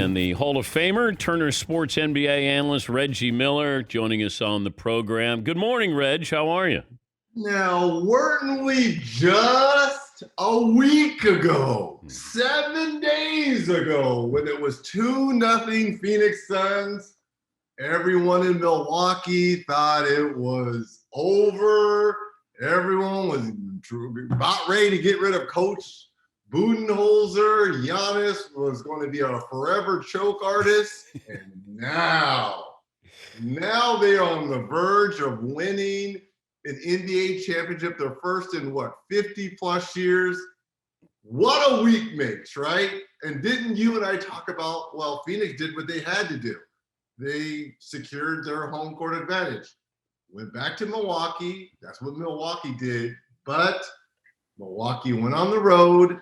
And the Hall of Famer, Turner Sports NBA analyst, Reggie Miller, joining us on the program. Good morning, Reg. How are you? Now, weren't we just a week ago, 7 days ago, when it was 2-0 Phoenix Suns? Everyone in Milwaukee thought it was over. Everyone was about ready to get rid of Coach Budenholzer. Giannis was going to be a forever choke artist. And now they're on the verge of winning an NBA championship, their first in 50 plus years. What a week makes, right? And didn't you and I talk about, well, Phoenix did what they had to do. They secured their home court advantage. Went back to Milwaukee. That's what Milwaukee did. But Milwaukee went on the road,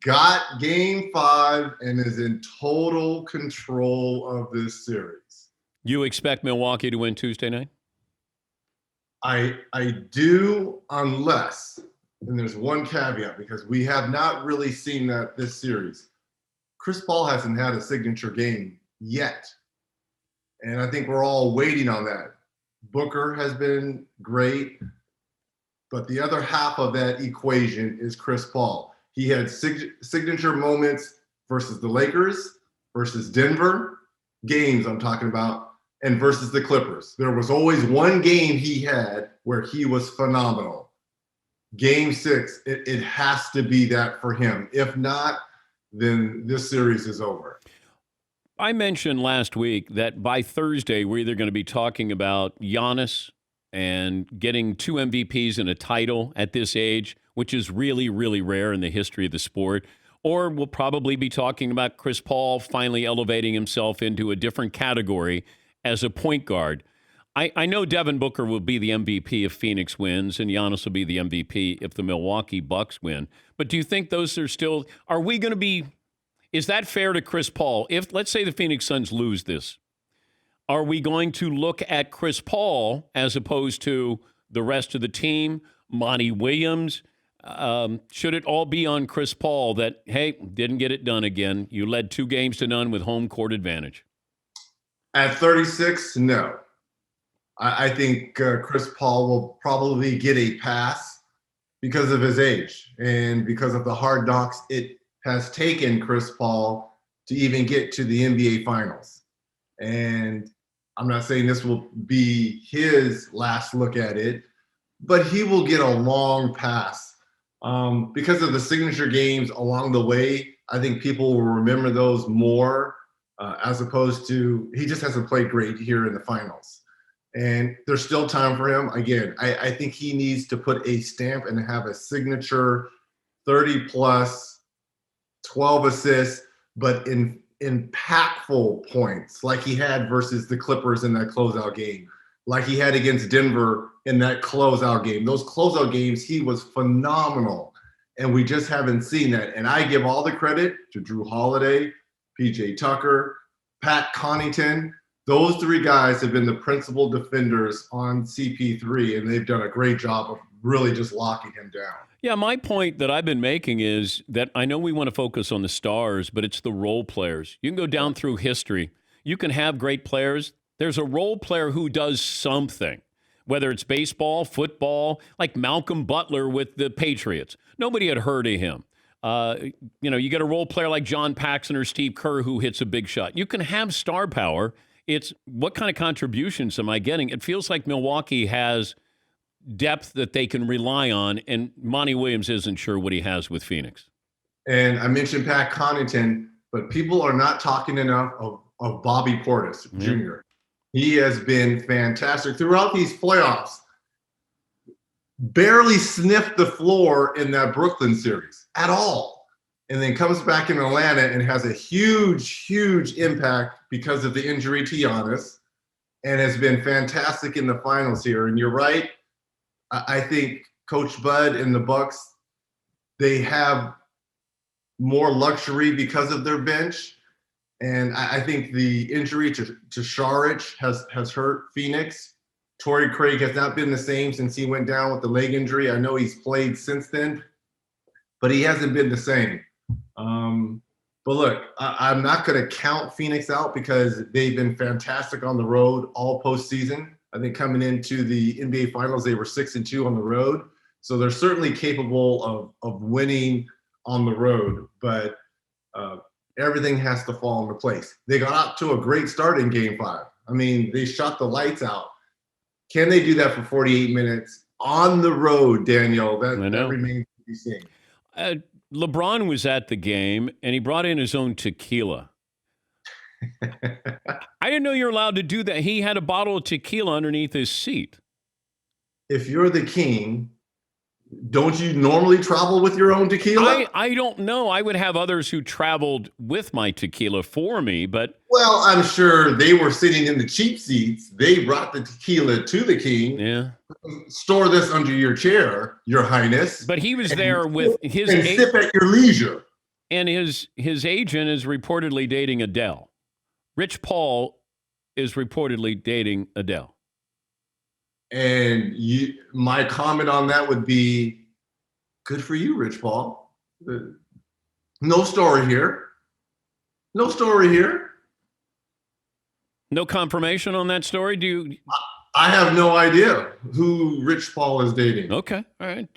got game 5, and is in total control of this series. You expect Milwaukee to win Tuesday night? I do, unless, and there's one caveat, because we have not really seen that this series. Chris Paul hasn't had a signature game yet. And I think we're all waiting on that. Booker has been great, but the other half of that equation is Chris Paul. He had signature moments versus the Lakers, versus Denver, games I'm talking about, and versus the Clippers. There was always one game he had where he was phenomenal. Game 6, it has to be that for him. If not, then this series is over. I mentioned last week that by Thursday, we're either going to be talking about Giannis and getting 2 MVPs and a title at this age, which is really, really rare in the history of the sport, or we'll probably be talking about Chris Paul finally elevating himself into a different category as a point guard. I know Devin Booker will be the MVP if Phoenix wins, and Giannis will be the MVP if the Milwaukee Bucks win. But do you think those are still – are we going to be – is that fair to Chris Paul? If, let's say, the Phoenix Suns lose this, are we going to look at Chris Paul as opposed to the rest of the team, Monty Williams? Should it all be on Chris Paul that, hey, didn't get it done again? You led 2-0 with home court advantage. At 36, no. I think Chris Paul will probably get a pass because of his age and because of the hard knocks it has taken Chris Paul to even get to the NBA Finals. And I'm not saying this will be his last look at it, but he will get a long pass. Because of the signature games along the way, I think people will remember those more as opposed to he just hasn't played great here in the finals. And there's still time for him. Again, I think he needs to put a stamp and have a signature 30-plus, 12 assists, but in impactful points like he had versus the Clippers in that closeout game, like he had against Denver in that closeout game. Those closeout games, he was phenomenal, and we just haven't seen that. And I give all the credit to Drew Holiday, PJ Tucker, Pat Connaughton. Those 3 guys have been the principal defenders on CP3, and they've done a great job of really just locking him down. Yeah, my point that I've been making is that I know we want to focus on the stars, but it's the role players. You can go down through history. You can have great players. There's a role player who does something, whether it's baseball, football, like Malcolm Butler with the Patriots. Nobody had heard of him. You get a role player like John Paxson or Steve Kerr who hits a big shot. You can have star power. It's what kind of contributions am I getting? It feels like Milwaukee has depth that they can rely on, and Monty Williams isn't sure what he has with Phoenix. And I mentioned Pat Connaughton, but people are not talking enough of Bobby Portis Jr. He has been fantastic throughout these playoffs. Barely sniffed the floor in that Brooklyn series at all. And then comes back in Atlanta and has a huge, huge impact because of the injury to Giannis, and has been fantastic in the finals here. And you're right. I think Coach Bud and the Bucks, they have more luxury because of their bench. And I think the injury to Saric has hurt Phoenix. Torrey Craig has not been the same since he went down with the leg injury. I know he's played since then, but he hasn't been the same. But look, I'm not going to count Phoenix out because they've been fantastic on the road all postseason. I think coming into the NBA Finals, they were 6-2 on the road. So they're certainly capable of winning on the road, but everything has to fall into place. They got out to a great start in Game 5. I mean, they shot the lights out. Can they do that for 48 minutes on the road, Daniel? That remains to be seen. LeBron was at the game, and he brought in his own tequila. I didn't know you're allowed to do that. He had a bottle of tequila underneath his seat. If you're the king, don't you normally travel with your own tequila? I don't know. I would have others who traveled with my tequila for me, but... Well, I'm sure they were sitting in the cheap seats. They brought the tequila to the king. Yeah. Store this under your chair, your highness. But he was there with his... And sip at your leisure. And his agent is reportedly dating Adele. Rich Paul is reportedly dating Adele. And my comment on that would be, good for you, Rich Paul. No story here. No story here. No confirmation on that story? I have no idea who Rich Paul is dating. Okay, all right.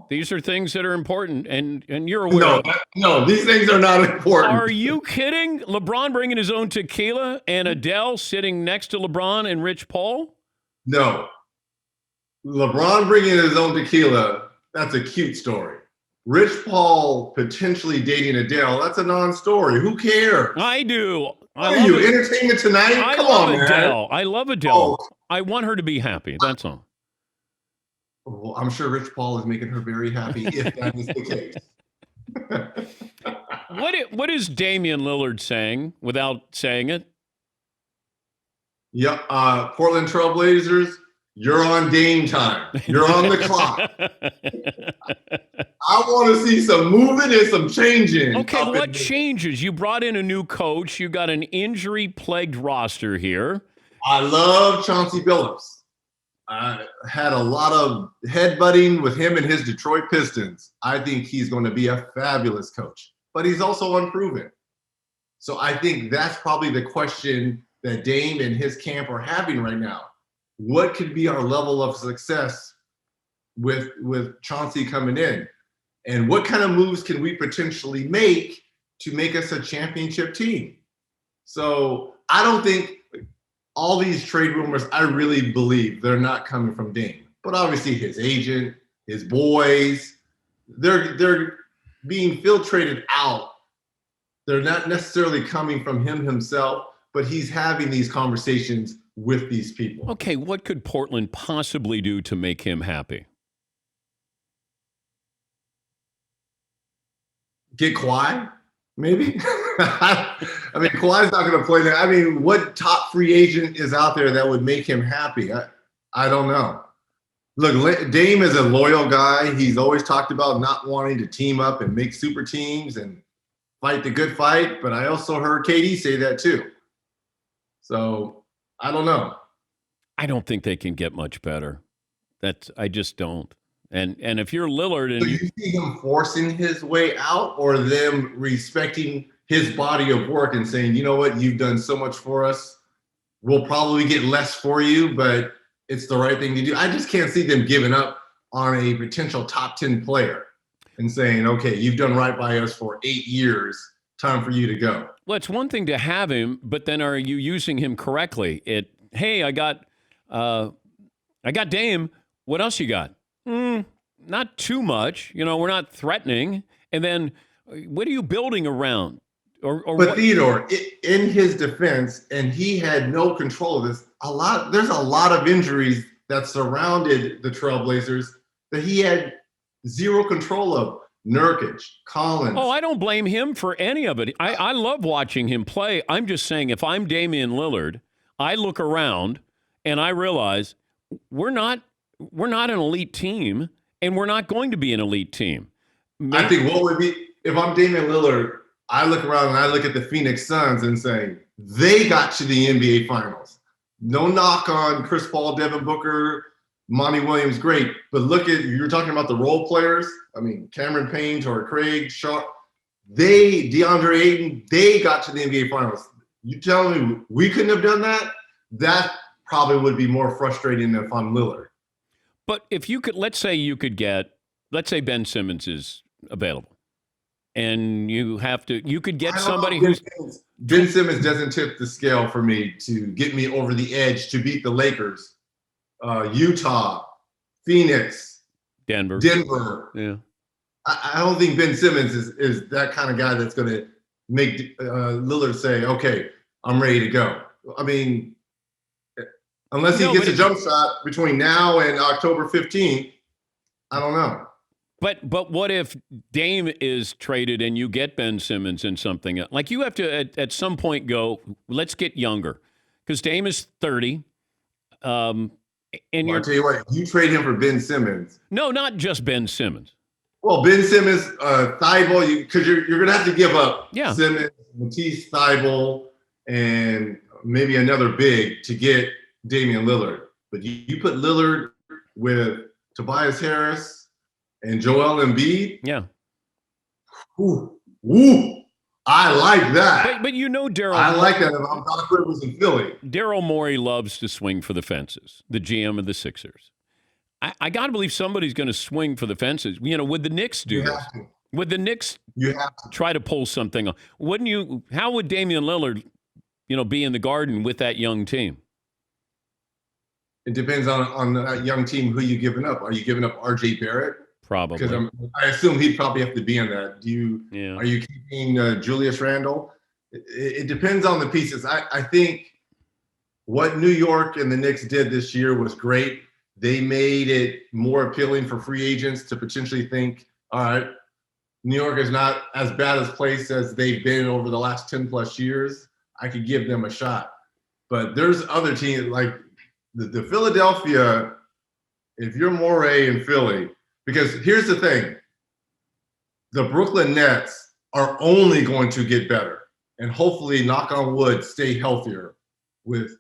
These are things that are important, and you're aware. No, these things are not important. Are you kidding? LeBron bringing his own tequila and Adele sitting next to LeBron and Rich Paul? No. LeBron bringing his own tequila, that's a cute story. Rich Paul potentially dating Adele, that's a non-story. Who cares? I do. Are you Entertainment Tonight? Come on, man. Adele. I love Adele. Oh. I want her to be happy. That's all. Well, I'm sure Rich Paul is making her very happy if that is the case. What is Damian Lillard saying without saying it? Yep. Portland Trailblazers, you're on Dame time. You're on the clock. I want to see some moving and some changing. Okay, what changes? You brought in a new coach. You got an injury-plagued roster here. I love Chauncey Billups. I had a lot of headbutting with him and his Detroit Pistons. I think he's going to be a fabulous coach, but he's also unproven. So I think that's probably the question that Dame and his camp are having right now. What could be our level of success with Chauncey coming in? And what kind of moves can we potentially make to make us a championship team? So I don't think all these trade rumors, I really believe they're not coming from Dame. But obviously his agent, his boys, they're being filtrated out. They're not necessarily coming from him himself, but he's having these conversations with these people. Okay, what could Portland possibly do to make him happy? Get Kawhi, maybe? I mean, Kawhi's not going to play that. I mean, what top free agent is out there that would make him happy? I don't know. Look, Dame is a loyal guy. He's always talked about not wanting to team up and make super teams and fight the good fight. But I also heard KD say that too. So I don't know. I don't think they can get much better. I just don't. And if you're Lillard, and do you see him forcing his way out, or them respecting his body of work and saying, you know what, you've done so much for us, we'll probably get less for you, but it's the right thing to do? I just can't see them giving up on a potential top 10 player and saying, okay, you've done right by us for 8 years, time for you to go. Well, it's one thing to have him, but then are you using him correctly? Hey, I got Dame. What else you got? Not too much. We're not threatening. And then what are you building around? But Theodore, in his defense, and he had no control of this, there's a lot of injuries that surrounded the Trailblazers that he had zero control of. Nurkic, Collins. Oh, I don't blame him for any of it. I love watching him play. I'm just saying, if I'm Damian Lillard, I look around and I realize we're not an elite team, and we're not going to be an elite team. I think what would be, if I'm Damian Lillard, I look around and I look at the Phoenix Suns and say, they got to the NBA Finals. No knock on Chris Paul, Devin Booker, Monty Williams, great. But look at, you're talking about the role players. I mean, Cameron Payne, Torrey Craig, Shaw, DeAndre Ayton, they got to the NBA Finals. You telling me we couldn't have done that? That probably would be more frustrating if I'm Lillard. But if you could, let's say Ben Simmons is available, and you could get somebody who's Ben Simmons doesn't tip the scale for me to get me over the edge to beat the Lakers, Utah, Phoenix, Denver. Yeah. I don't think Ben Simmons is that kind of guy that's going to make Lillard say, okay, I'm ready to go. I mean, unless he gets a jump shot between now and October 15th, I don't know. But what if Dame is traded and you get Ben Simmons and something? Like you have to at some point go, let's get younger. Because Dame is 30. And I'll tell you what, you trade him for Ben Simmons. No, not just Ben Simmons. Well, Ben Simmons, Thibault, because you're going to have to give up Simmons, Matisse, Thibault, and maybe another big to get Damian Lillard. But you put Lillard with Tobias Harris and Joel Embiid. Yeah. Ooh, I like that. But you know Daryl. I like that if I'm Doc Rivers in Philly. Daryl Morey loves to swing for the fences, the GM of the Sixers. I got to believe somebody's going to swing for the fences. You know, would the Knicks do this? Would the Knicks try to pull something off? Wouldn't you? How would Damian Lillard, be in the Garden with that young team? It depends on that young team who you giving up. Are you giving up R.J. Barrett? Probably. Because I assume he'd probably have to be in that. Are you keeping Julius Randle? It depends on the pieces. I think what New York and the Knicks did this year was great. They made it more appealing for free agents to potentially think, all right, New York is not as bad a place as they've been over the last 10 plus years. I could give them a shot. But there's other teams like the Philadelphia, if you're Morey in Philly, because here's the thing, the Brooklyn Nets are only going to get better and hopefully, knock on wood, stay healthier with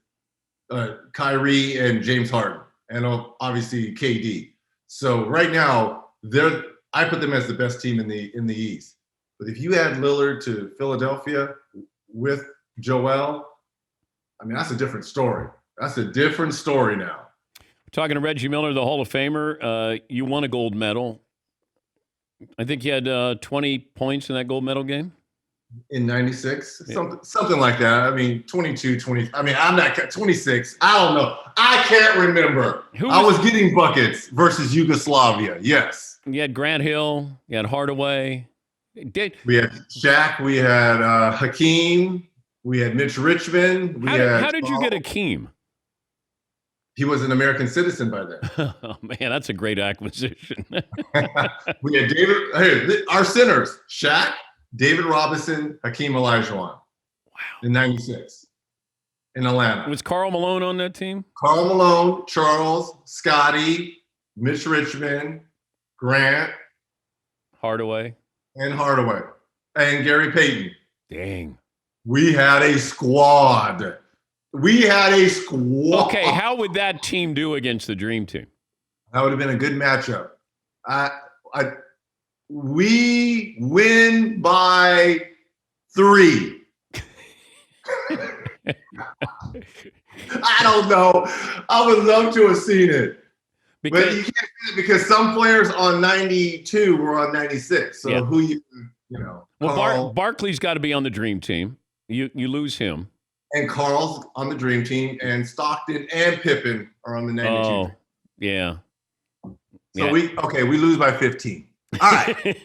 Kyrie and James Harden. And obviously KD. So right now, I put them as the best team in the East. But if you add Lillard to Philadelphia with Joel, I mean, that's a different story. That's a different story now. We're talking to Reggie Miller, the Hall of Famer. You won a gold medal. I think you had 20 points in that gold medal game. In 96, something like that. I mean, 22, 20. I mean, I'm not 26. I don't know. I can't remember. I was getting buckets versus Yugoslavia. Yes. You had Grant Hill. You had Hardaway. We had Shaq. We had Hakeem. We had Mitch Richmond. How did you get Hakeem? He was an American citizen by then. Oh, man, that's a great acquisition. We had David. Hey, our centers, Shaq, David Robinson, Hakeem Olajuwon. Wow. In 96 in Atlanta. Was Karl Malone on that team? Karl Malone, Charles, Scotty, Mitch Richmond, Grant. Hardaway. And Gary Payton. Dang. We had a squad. Okay, how would that team do against the Dream Team? That would have been a good matchup. We win by 3. I don't know. I would love to have seen it. But you can't see it because some players on 92 were on 96. So who you know. Well, Barkley's got to be on the Dream Team. You lose him. And Carl's on the Dream Team, and Stockton and Pippen are on the 92. Oh, yeah. So we lose by 15. All right.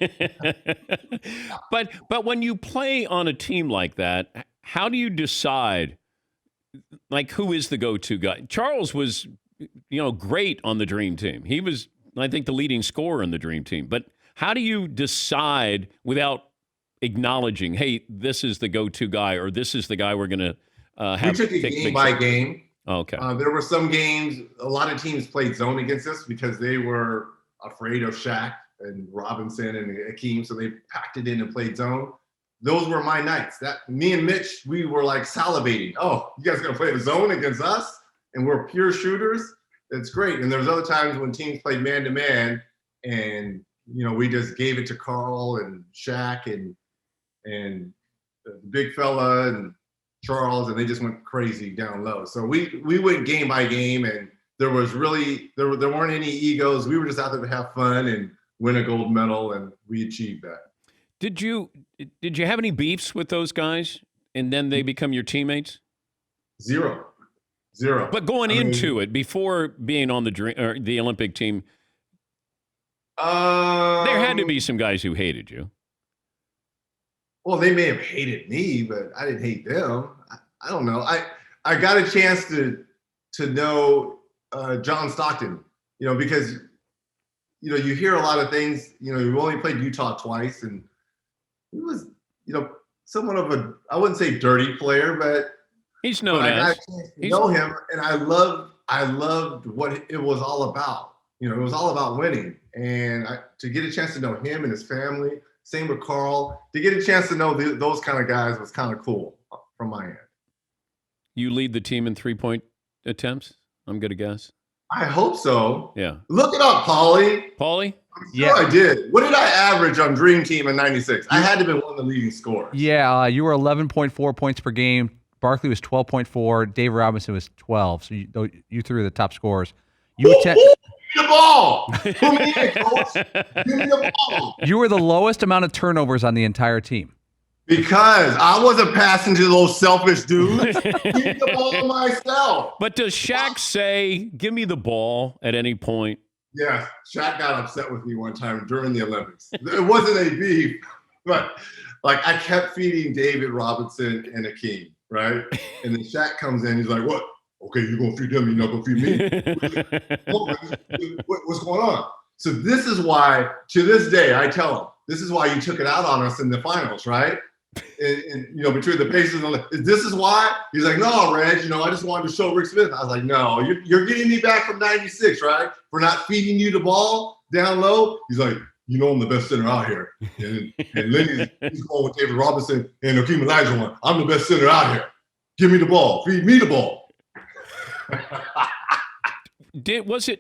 But when you play on a team like that, how do you decide, like, who is the go-to guy? Charles was, great on the Dream Team. He was, I think, the leading scorer in the Dream Team. But how do you decide without acknowledging, hey, this is the go-to guy, or this is the guy we're going to have? We took it game by game. Okay. There were some games, a lot of teams played zone against us because they were afraid of Shaq and Robinson and Hakeem, so they packed it in and played zone. Those were my nights. That me and Mitch, we were like salivating. Oh, you guys are gonna play the zone against us, and we're pure shooters. That's great. And there's other times when teams played man to man, and we just gave it to Carl and Shaq, and and the big fella and Charles, and they just went crazy down low. So we went game by game, and there weren't any egos. We were just out there to have fun and win a gold medal, and we achieved that. Did you have any beefs with those guys, and then they become your teammates? Zero. But going into it, before being on the Olympic team, there had to be some guys who hated you. Well, they may have hated me, but I didn't hate them. I don't know. I got a chance to know John Stockton, because you hear a lot of things. You only played Utah twice, and he was somewhat of I wouldn't say dirty player, but he's known as. I got a chance to know him, and I loved what it was all about. It was all about winning, and to get a chance to know him and his family. Same with Carl. To get a chance to know those kind of guys was kind of cool from my end. You lead the team in 3-point attempts, I'm going to guess. I hope so. Yeah. Look it up, Paulie. Paulie? I'm sure I did. What did I average on Dream Team in 96? I had to be one of the leading scorers. Yeah, you were 11.4 points per game. Barkley was 12.4. Dave Robinson was 12. So you threw the top scorers. Give me the ball. Put me in, coach. Give me the ball. You were the lowest amount of turnovers on the entire team. Because I wasn't passing to those selfish dudes. Give me the ball myself. But does Shaq say, give me the ball at any point? Yeah, Shaq got upset with me one time during the Olympics. It wasn't a beef, but I kept feeding David Robinson and Akeem, right? And then Shaq comes in, he's like, what? Okay, you're going to feed them, you're not going to feed me? What's going on? So this is why, to this day, I tell him, this is why you took it out on us in the finals, right? And between the Pacers and this is why? He's like, no, Reg, I just wanted to show Rick Smith. I was like, no, you're getting me back from 96, right? For not feeding you the ball down low. He's like, I'm the best center out here. And Lenny's he's going with David Robinson and Akeem Olajuwon. I'm the best center out here. Give me the ball. Feed me the ball.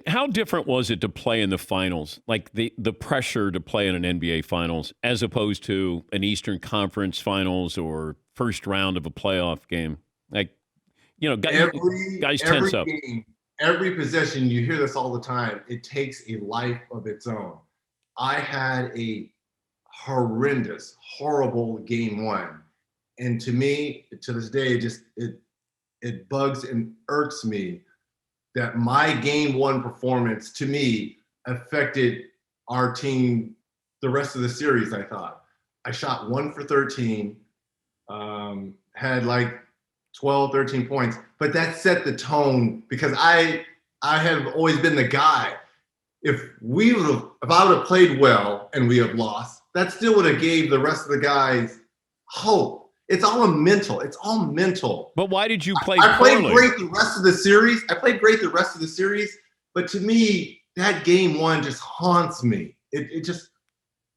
How different was it to play in the finals? Like the pressure to play in an NBA finals as opposed to an Eastern Conference finals or first round of a playoff game? Guys tense up. Game, every possession, you hear this all the time. It takes a life of its own. I had a horrendous, horrible game one. And to me, to this day, it bugs and irks me that my game one performance, to me, affected our team the rest of the series, I thought. I shot 1 for 13, had 12, 13 points, but that set the tone because I have always been the guy. If I would have played well and we have lost, that still would have gave the rest of the guys hope. It's all mental. It's all mental. But why did you play I played poorly? great the rest of the series. But to me, that game one just haunts me.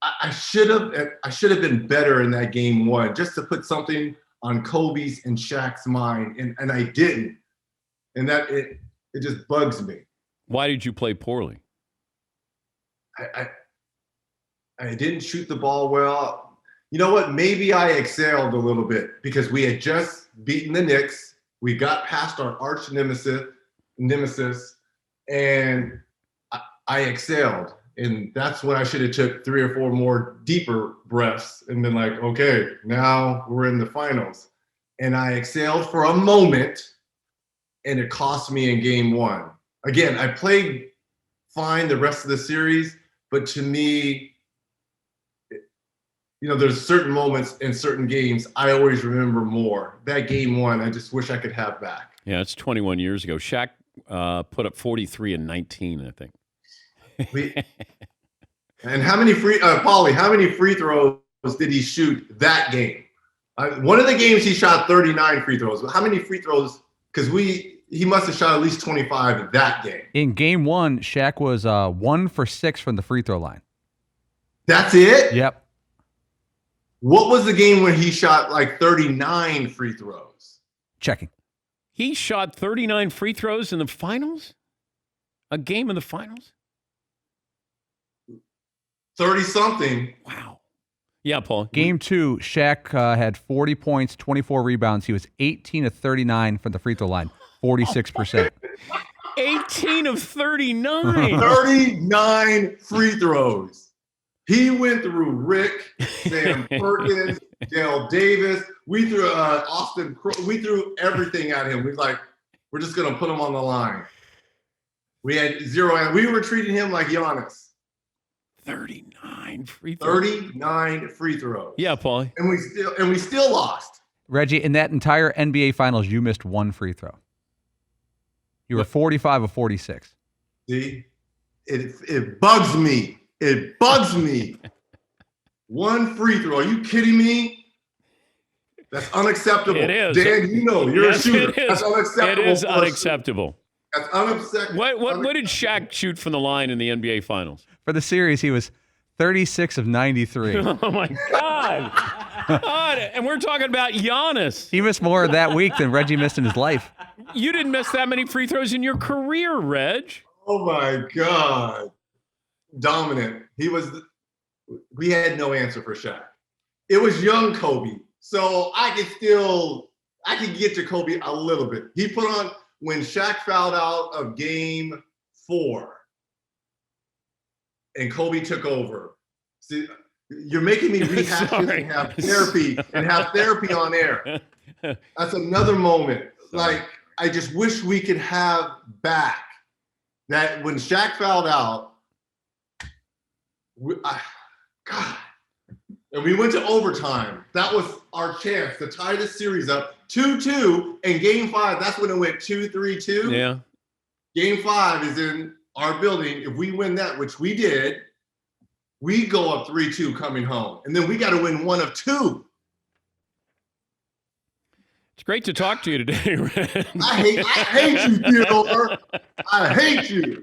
I should have been better in that game one just to put something on Kobe's and Shaq's mind, and I didn't. And that it just bugs me. Why did you play poorly? I didn't shoot the ball well. You know what? Maybe I excelled a little bit because we had just beaten the Knicks. We got past our arch nemesis, and I excelled. And that's when I should have took 3 or 4 more deeper breaths and been like, okay, now we're in the finals. And I excelled for a moment, and it cost me in game one. Again, I played fine the rest of the series, but to me, there's certain moments in certain games I always remember more. That game one, I just wish I could have back. Yeah, it's 21 years ago. Shaq put up 43 and 19, I think. And how many free throws did he shoot that game? One of the games he shot 39 free throws. How many free throws? Because he must have shot at least 25 that game. In game one, Shaq was 1 for 6 from the free throw line. That's it? Yep. What was the game when he shot 39 free throws? Checking. He shot 39 free throws in the finals? A game in the finals? 30-something. Wow. Yeah, Paul. Game 2, Shaq had 40 points, 24 rebounds. He was 18 of 39 from the free throw line, 46%. 18 of 39. 39 free throws. He went through Rick, Sam Perkins, Dale Davis. We threw Austin. We threw everything at him. We're just going to put him on the line. We had 0, and we were treating him like Giannis. 39 free throws. 39 free throws. Yeah, Paul. And we still lost. Reggie, in that entire NBA Finals, you missed one free throw. You were 45 of 46. See, it bugs me. It bugs me. One free throw. Are you kidding me? That's unacceptable. It is. Dan, you know, you're Yes, a shooter. it is. That's unacceptable. It is unacceptable. That's unacceptable. What did Shaq shoot from the line in the NBA Finals? For the series, he was 36 of 93. Oh, my God. God. And we're talking about Giannis. He missed more that week than Reggie missed in his life. You didn't miss that many free throws in your career, Reg. Oh, my God. Dominant. We had no answer for Shaq. It was young Kobe. So I could get to Kobe a little bit. He put on, when Shaq fouled out of game 4 and Kobe took over. See, you're making me rehash this and have therapy on air. That's another moment. Like, I just wish we could have back that when Shaq fouled out, God. And we went to overtime. That was our chance to tie the series up 2-2. And game 5, that's when it went 2-3-2. Yeah. Game 5 is in our building. If we win that, which we did, we go up 3-2 coming home. And then we got to win 1 of 2. It's great to talk to you today, Reg. I hate you, Theodore. I hate you.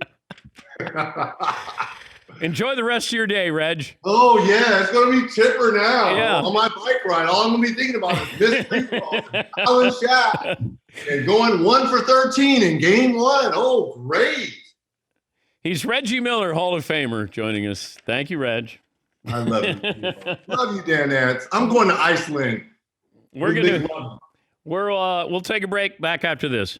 Enjoy the rest of your day, Reg. Oh, yeah. It's going to be chipper now. Yeah. On my bike ride, all I'm going to be thinking about is missed free throws, Alan Shaq, and going 1 for 13 in game 1. Oh, great. He's Reggie Miller, Hall of Famer, joining us. Thank you, Reg. I love you. Love you, Dan Nance. I'm going to Iceland. We'll take a break. Back after this.